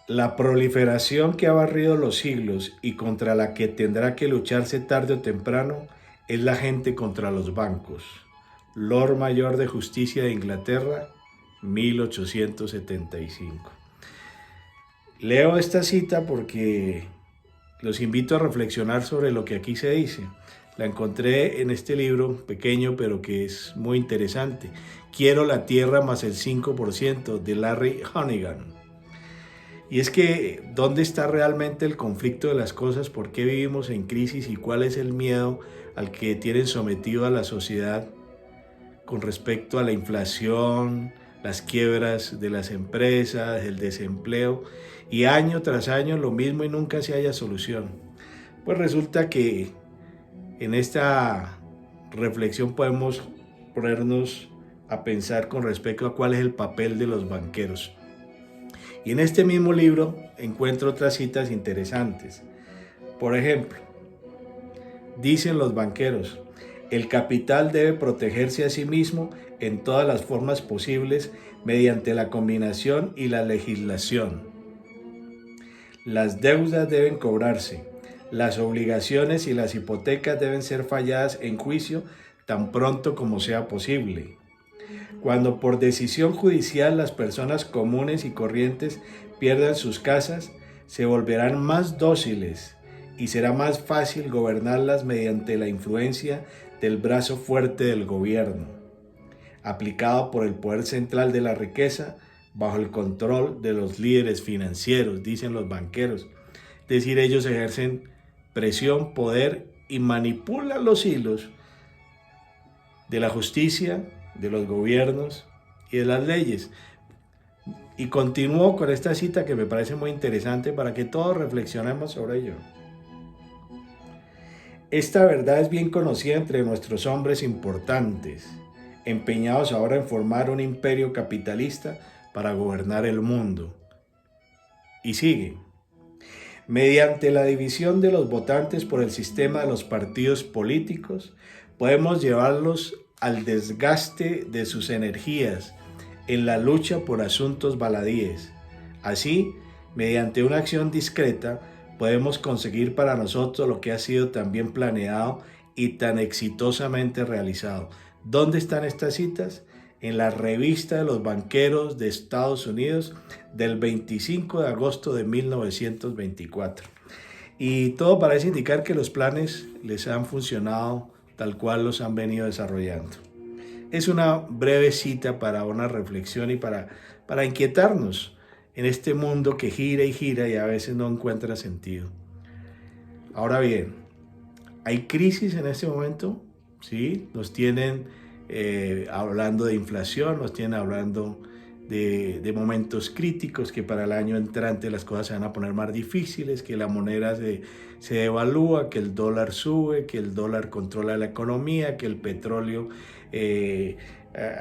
La proliferación que ha barrido los siglos y contra la que tendrá que lucharse tarde o temprano es la gente contra los bancos. Lord Mayor de Justicia de Inglaterra, 1875. Leo esta cita porque los invito a reflexionar sobre lo que aquí se dice. La encontré en este libro pequeño pero que es muy interesante. Quiero la tierra más el 5% de Larry Honegan. Y es que, ¿dónde está realmente el conflicto de las cosas? ¿Por qué vivimos en crisis? ¿Y cuál es el miedo al que tienen sometido a la sociedad con respecto a la inflación, las quiebras de las empresas, el desempleo? Y año tras año lo mismo y nunca se haya solución. Pues resulta que en esta reflexión podemos ponernos a pensar con respecto a cuál es el papel de los banqueros. Y en este mismo libro encuentro otras citas interesantes. Por ejemplo, dicen los banqueros, el capital debe protegerse a sí mismo en todas las formas posibles mediante la combinación y la legislación. Las deudas deben cobrarse, las obligaciones y las hipotecas deben ser falladas en juicio tan pronto como sea posible. Cuando por decisión judicial las personas comunes y corrientes pierdan sus casas, se volverán más dóciles y será más fácil gobernarlas mediante la influencia del brazo fuerte del gobierno, aplicado por el poder central de la riqueza bajo el control de los líderes financieros, dicen los banqueros. Es decir, ellos ejercen presión, poder y manipulan los hilos de la justicia, de los gobiernos y de las leyes. Y continúo con esta cita que me parece muy interesante para que todos reflexionemos sobre ello. Esta verdad es bien conocida entre nuestros hombres importantes, empeñados ahora en formar un imperio capitalista para gobernar el mundo. Y sigue. Mediante la división de los votantes por el sistema de los partidos políticos, podemos llevarlos al desgaste de sus energías en la lucha por asuntos baladíes. Así, mediante una acción discreta, podemos conseguir para nosotros lo que ha sido tan bien planeado y tan exitosamente realizado. ¿Dónde están estas citas? En la revista de los banqueros de Estados Unidos del 25 de agosto de 1924. Y todo parece indicar que los planes les han funcionado tal cual los han venido desarrollando. Es una breve cita para una reflexión y para inquietarnos en este mundo que gira y a veces no encuentra sentido. Ahora bien, ¿hay crisis en este momento? Sí, nos tienen hablando de inflación, nos tienen hablando de momentos críticos, que para el año entrante las cosas se van a poner más difíciles, que la moneda se devalúa, que el dólar sube, que el dólar controla la economía, que el petróleo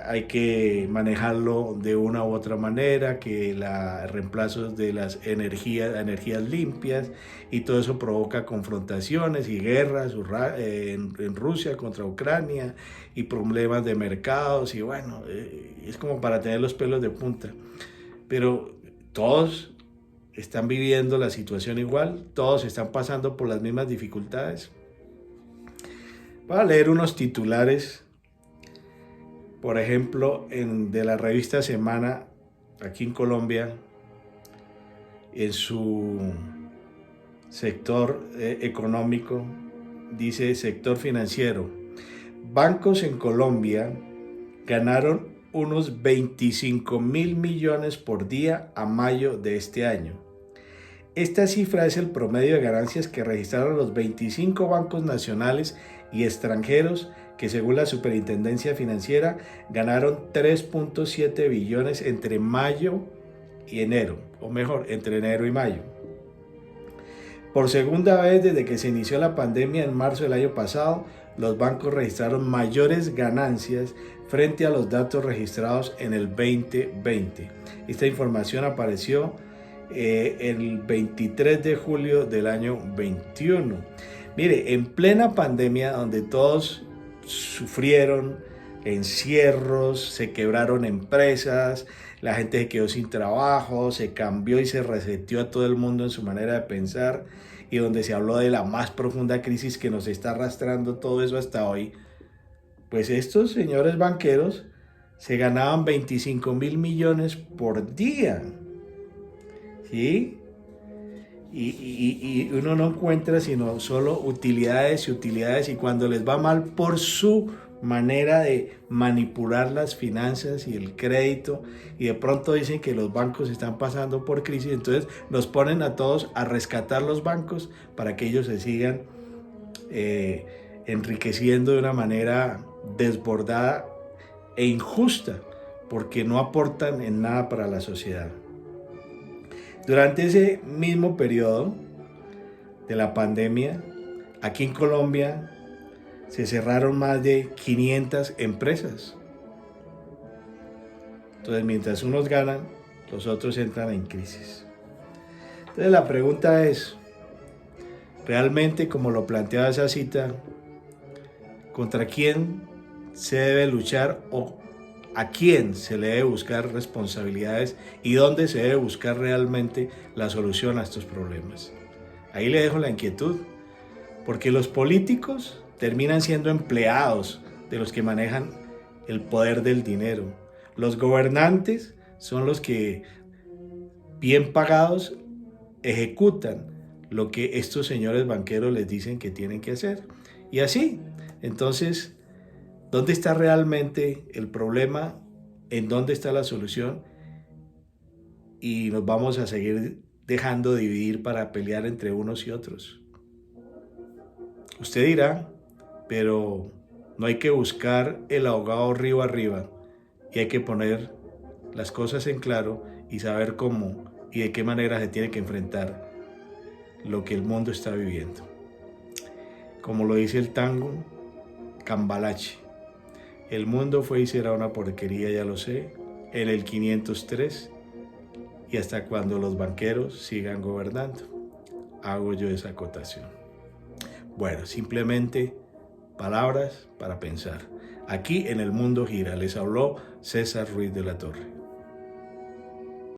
hay que manejarlo de una u otra manera, que la reemplazos de las energías limpias, y todo eso provoca confrontaciones y guerras en Rusia contra Ucrania y problemas de mercados, y bueno, es como para tener los pelos de punta. Pero todos están viviendo la situación igual, todos están pasando por las mismas dificultades. Voy a leer unos titulares. Por ejemplo, de la revista Semana, aquí en Colombia, en su sector económico, dice sector financiero. Bancos en Colombia ganaron unos 25.000 millones por día a mayo de este año. Esta cifra es el promedio de ganancias que registraron los 25 bancos nacionales y extranjeros que, según la Superintendencia Financiera, ganaron 3.7 billones entre mayo y enero, o mejor, entre enero y mayo. Por segunda vez desde que se inició la pandemia en marzo del año pasado, los bancos registraron mayores ganancias frente a los datos registrados en el 2020. Esta información apareció el 23 de julio del año 21. Mire, en plena pandemia, donde todos sufrieron encierros, se quebraron empresas, la gente se quedó sin trabajo, se cambió y se reseteó a todo el mundo en su manera de pensar, y donde se habló de la más profunda crisis que nos está arrastrando todo eso hasta hoy, pues estos señores banqueros se ganaban 25.000 millones por día, ¿sí? Y uno no encuentra sino solo utilidades y utilidades, y cuando les va mal por su manera de manipular las finanzas y el crédito, y de pronto dicen que los bancos están pasando por crisis, entonces nos ponen a todos a rescatar los bancos para que ellos se sigan enriqueciendo de una manera desbordada e injusta, porque no aportan en nada para la sociedad. Durante ese mismo periodo de la pandemia, aquí en Colombia se cerraron más de 500 empresas. Entonces, mientras unos ganan, los otros entran en crisis. Entonces, la pregunta es, realmente, como lo planteaba esa cita, ¿contra quién se debe luchar o a quién se le debe buscar responsabilidades y dónde se debe buscar realmente la solución a estos problemas? Ahí le dejo la inquietud, porque los políticos terminan siendo empleados de los que manejan el poder del dinero. Los gobernantes son los que, bien pagados, ejecutan lo que estos señores banqueros les dicen que tienen que hacer. Y así, entonces, ¿dónde está realmente el problema? ¿En dónde está la solución? Y nos vamos a seguir dejando dividir para pelear entre unos y otros. Usted dirá, pero no hay que buscar el ahogado río arriba, y hay que poner las cosas en claro y saber cómo y de qué manera se tiene que enfrentar lo que el mundo está viviendo. Como lo dice el tango, Cambalache: el mundo fue y será una porquería, ya lo sé, en el 503, y hasta cuando los banqueros sigan gobernando. Hago yo esa acotación. Bueno, simplemente palabras para pensar. Aquí en El Mundo Gira les habló César Ruiz de la Torre.